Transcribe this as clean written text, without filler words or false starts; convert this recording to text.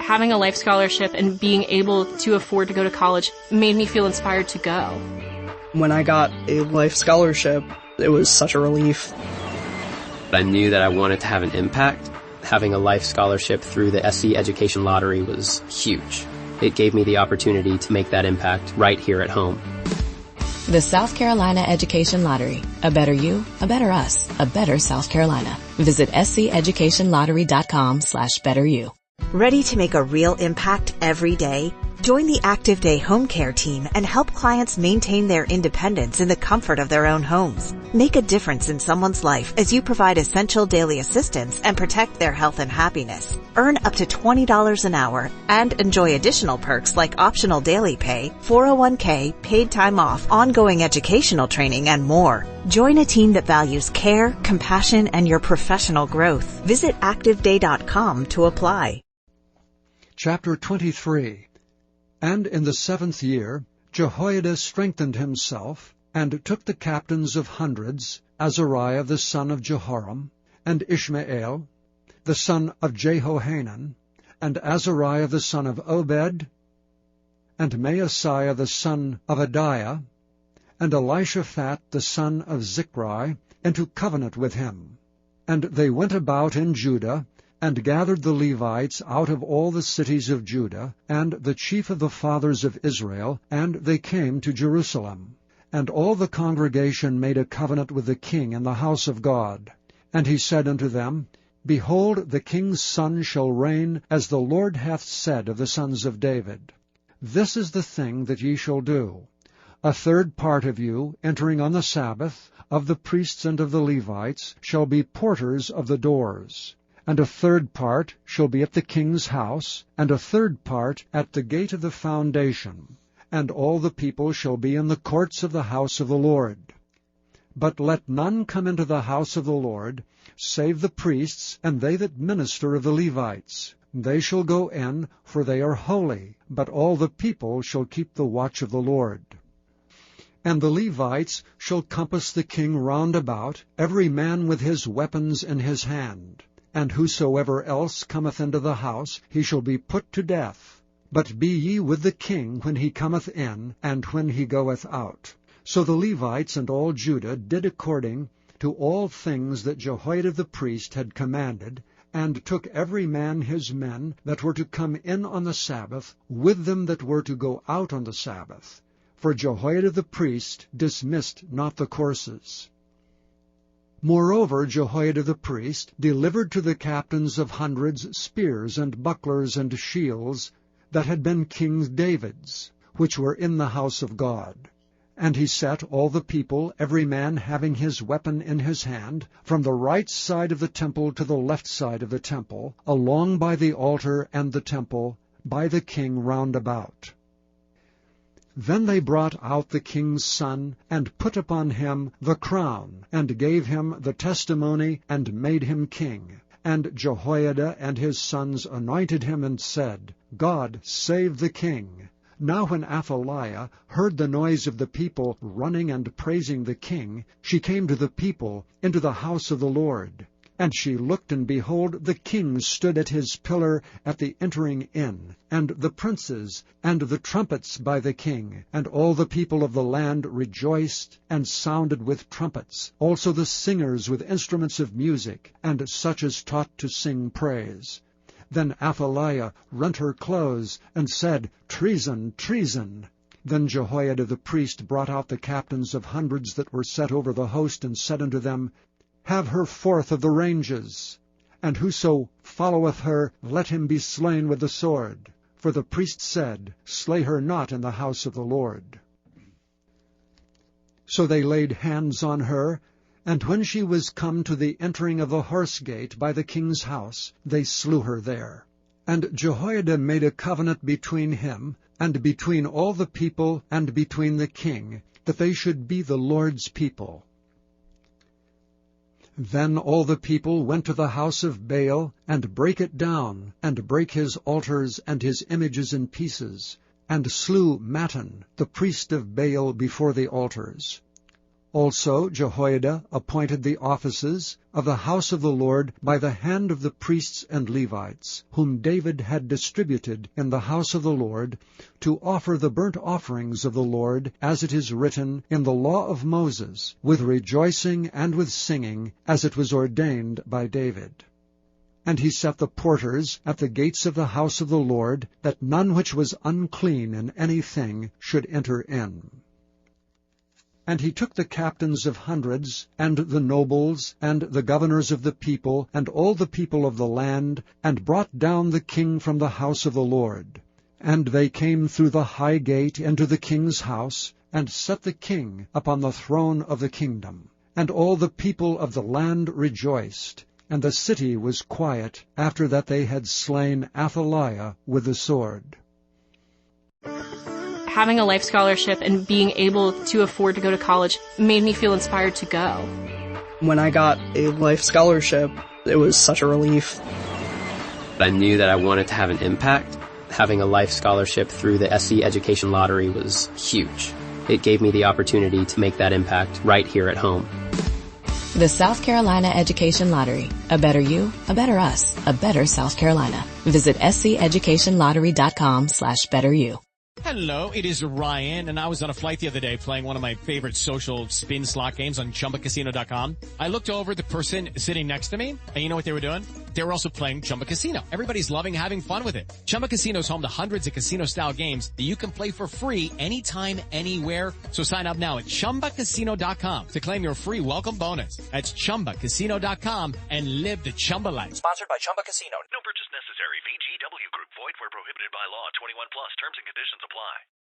having a life scholarship and being able to afford to go to college made me feel inspired to go. When I got a life scholarship, it was such a relief. I knew that I wanted to have an impact. Having a life scholarship through the SC Education Lottery was huge. It gave me the opportunity to make that impact right here at home. The South Carolina Education Lottery. A better you, a better us, a better South Carolina. Visit sceducationlottery.com/betteryou. Ready to make a real impact every day? Join the Active Day Home Care team and help clients maintain their independence in the comfort of their own homes. Make a difference in someone's life as you provide essential daily assistance and protect their health and happiness. Earn up to $20 an hour and enjoy additional perks like optional daily pay, 401k, paid time off, ongoing educational training, and more. Join a team that values care, compassion, and your professional growth. Visit activeday.com to apply. Chapter 23. And in the 7th year, Jehoiada strengthened himself, and took the captains of hundreds, Azariah the son of Jehoram, and Ishmael, the son of Jehohanan, and Azariah the son of Obed, and Maaseiah the son of Adiah, and Elishaphat the son of Zichri, into covenant with him. And they went about in Judah, and gathered the Levites out of all the cities of Judah, and the chief of the fathers of Israel, and they came to Jerusalem. And all the congregation made a covenant with the king in the house of God. And he said unto them, Behold, the king's son shall reign, as the Lord hath said of the sons of David. This is the thing that ye shall do. A third part of you, entering on the Sabbath, of the priests and of the Levites, shall be porters of the doors. And a third part shall be at the king's house, and a third part at the gate of the foundation. And all the people shall be in the courts of the house of the Lord. But let none come into the house of the Lord, save the priests, and they that minister of the Levites. They shall go in, for they are holy, but all the people shall keep the watch of the Lord. And the Levites shall compass the king round about, every man with his weapons in his hand. And whosoever else cometh into the house, he shall be put to death. But be ye with the king when he cometh in, and when he goeth out. So the Levites and all Judah did according to all things that Jehoiada the priest had commanded, and took every man his men that were to come in on the Sabbath, with them that were to go out on the Sabbath. For Jehoiada the priest dismissed not the courses. Moreover, Jehoiada the priest delivered to the captains of hundreds spears and bucklers and shields that had been King David's, which were in the house of God. And he set all the people, every man having his weapon in his hand, from the right side of the temple to the left side of the temple, along by the altar and the temple, by the king round about. Then they brought out the king's son, and put upon him the crown, and gave him the testimony, and made him king. And Jehoiada and his sons anointed him, and said, God save the king. Now when Athaliah heard the noise of the people running and praising the king, she came to the people into the house of the Lord. And she looked, and behold, the king stood at his pillar at the entering in, and the princes, and the trumpets by the king. And all the people of the land rejoiced, and sounded with trumpets, also the singers with instruments of music, and such as taught to sing praise. Then Athaliah rent her clothes, and said, Treason, treason! Then Jehoiada the priest brought out the captains of hundreds that were set over the host, and said unto them, Have her forth of the ranges, and whoso followeth her, let him be slain with the sword. For the priest said, Slay her not in the house of the Lord. So they laid hands on her, and when she was come to the entering of the horse gate by the king's house, they slew her there. And Jehoiada made a covenant between him, and between all the people, and between the king, that they should be the Lord's people. Then all the people went to the house of Baal, and brake it down, and brake his altars and his images in pieces, and slew Mattan, the priest of Baal, before the altars. Also Jehoiada appointed the offices of the house of the Lord by the hand of the priests and Levites, whom David had distributed in the house of the Lord, to offer the burnt offerings of the Lord, as it is written in the law of Moses, with rejoicing and with singing, as it was ordained by David. And he set the porters at the gates of the house of the Lord, that none which was unclean in any thing should enter in. And he took the captains of hundreds, and the nobles, and the governors of the people, and all the people of the land, and brought down the king from the house of the Lord. And they came through the high gate into the king's house, and set the king upon the throne of the kingdom. And all the people of the land rejoiced, and the city was quiet, after that they had slain Athaliah with the sword. Having a life scholarship and being able to afford to go to college made me feel inspired to go. When I got a life scholarship, it was such a relief. I knew that I wanted to have an impact. Having a life scholarship through the SE Education Lottery was huge. It gave me the opportunity to make that impact right here at home. The South Carolina Education Lottery. A better you, a better us, a better South Carolina. Visit sceducationlottery.com/betteryou. Hello, it is Ryan, and I was on a flight the other day playing one of my favorite social spin slot games on ChumbaCasino.com. I looked over at the person sitting next to me, and you know what they were doing? They were also playing Chumba Casino. Everybody's loving having fun with it. Chumba Casino is home to hundreds of casino-style games that you can play for free anytime, anywhere. So sign up now at ChumbaCasino.com to claim your free welcome bonus. That's ChumbaCasino.com and live the Chumba life. Sponsored by Chumba Casino. No purchase necessary. VGW Group. Void where prohibited by law. 21 plus. Terms and conditions apply.